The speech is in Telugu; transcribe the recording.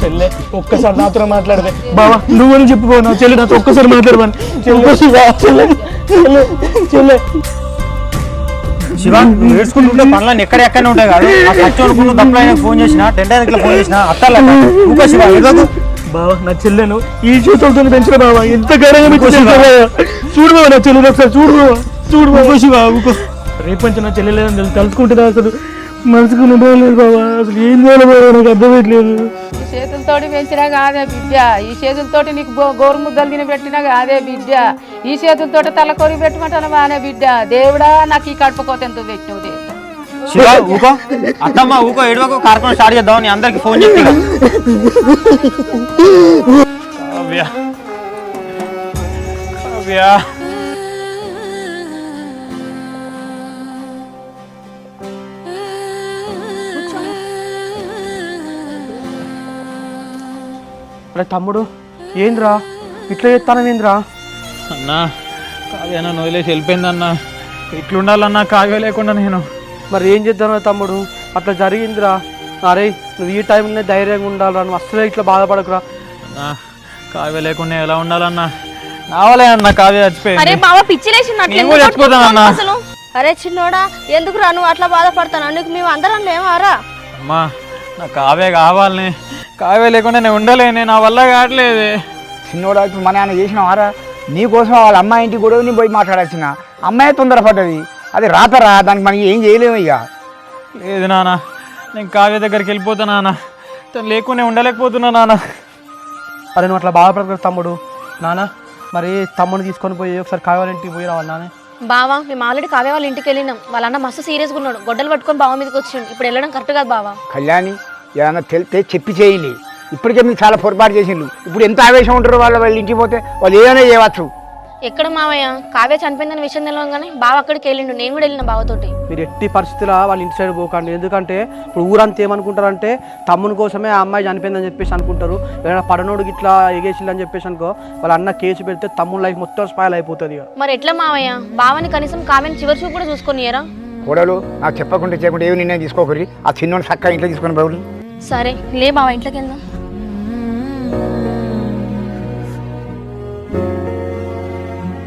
చెల్లె ఒక్కసారి నాతో మాట్లాడదే బావా నువ్వని చెప్పిపో నా చెల్లె నాతో ఒక్కసారి మాట్లాడమని చెల్లె చెల్లె శివ నువ్వు ఏడ్చుకుంటుంటే పనులను ఎక్కడెక్కడనే ఉంటాయి కాదు ఆ ఖర్చు తప్పులైనా ఫోన్ చేసినా టెండర్ ఫోన్ చేసినా అత్తాల ఇంకా శివ ఏడవకు బావా నా చెల్లెను ఈ చేతులతో పెంచిన బావా ఎంత గరంగా చూడు బావా నా చెల్లెలు ఒకసారి చూడు బాబా శివ రేపంచి నా చెల్లెలు తలుచుకుంటున్నా అసలు మనసుకు నింపలేదు బాబా అసలు ఏం చేయాలి బాబా నాకు అర్థమయ్యట్లేదు ఈ చేతులతోటి పెంచినా కాదే బిడ్డ ఈ చేతులతోటి నీకు గోరు ముద్దలు తిని పెట్టినా కాదే బిడ్డ ఈ చేతులతోటి తలకొరి పెట్టమంటాను బానే బిడ్డ దేవుడా నాకు ఈ కడుపుకోత ఎంత పెట్టినవు దేవుడా శివ ఊకో అత్తమ్మ ఊకో ఏడవకు కార్యక్రమం స్టార్ట్ చేద్దాం నీ అందరికి ఫోన్ చేస్తే కావ్య కావ్య అరే తమ్ముడు ఏంద్రా ఇట్లా చేస్తానవేంద్రా అన్నా కావ్య నన్ను వదిలేసి వెళ్ళిపోయిందన్నా ఇట్లుండాలన్నా కావ్య లేకుండా నేను మరి ఏం చేద్దాను తమ్ముడు అట్లా జరిగిందిరా అరే నువ్వు ఈ టైంలోనే ధైర్యంగా ఉండాలిరా నువ్వు అసలే ఇట్లా బాధపడకురా అన్నా కావ్య లేకుండా ఎలా ఉండాలన్నా నావలే అన్న కావ్య చచ్చిపోయింది అరే బావ పిచ్చిలేసింది చచ్చిపోతానన్నా అసలు అరే చిన్నోడా ఎందుకు రా నువ్వు అట్లా బాధపడతాను నీకు మేము అందరం లేవారా అమ్మా నా కావ్య కావాలని కావ్య లేకుండా నేను ఉండలేనే నా వల్ల కావట్లేదు చిన్నోడా ఇప్పుడు మన ఆయన చేసినవారా నీకోసం వాళ్ళ అమ్మాయి ఇంటికి కూడా నేను పోయి మాట్లాడాల్సిన అమ్మాయి తొందరపడ్డది అది రాతరా దానికి మనం ఏం చేయలేము ఇక లేదు నాన్న నేను కావ్య దగ్గరికి వెళ్ళిపోతా నాన్న తను లేకుండా ఉండలేకపోతున్నా నాన్న అరే నువ్వు అట్లా బాధపడకు తమ్ముడు నాన్న మరి తమ్ముడిని తీసుకొని పోయి ఒకసారి కావాలంటే పోయి రావాలి నాన్న బావా మేము ఆల్రెడీ కావ్య వాళ్ళ ఇంటికి వెళ్ళినాం వాళ్ళన్న మస్తు సీరియస్గా ఉన్నాడు గొడ్డలు పట్టుకొని బావ మీదకి వచ్చిండు ఇప్పుడు వెళ్ళడం కరెక్ట్ కాదు బావా కళ్యాణి ఏదైనా తెలితే చెప్పి చేయలే ఇప్పటికే మీరు చాలా పొరపాటు చేసిండ్రు ఇప్పుడు ఎంత ఆవేశం ఉంటారో వాళ్ళ ఇంటికి పోతే వాళ్ళు ఏదైనా చేయవచ్చు ఎక్కడ మావయ్య కావ్య చనిపోయిందని విషయం తెలియగానే బావ అక్కడికి వెళ్ళిండు నేను కూడా వెళ్ళిన బావతోటి మీరు ఎట్టి పరిస్థితుల్లో వాళ్ళ ఇంటి సైడ్ పోకండి ఎందుకంటే ఇప్పుడు ఊరంతా ఏమనుకుంటారంటే తమ్ముని కోసమే ఆ అమ్మాయి చనిపోయిందని చెప్పేసి అనుకుంటారు ఏదైనా పడనోడికి ఇట్లా ఎగేసిందని చెప్పేసి అనుకో వాళ్ళ అన్న కేసు పెడితే తమ్ముడు లైఫ్ మొత్తం స్పాయిల్ అయిపోతుంది ఇక మరి ఎట్లా మావయ్య బావని కనీసం కావ్యని చివరి చూపు కూడా చూసుకొనియరా కూడలు నాకు చెప్పకుండా చేయకుండా ఏమి నిర్ణయం తీసుకోకరి ఆ చిన్నోని చక్కగా ఇంట్లో తీసుకొని బాబు సరే లే బావ ఇంట్లోకి వెళ్దాం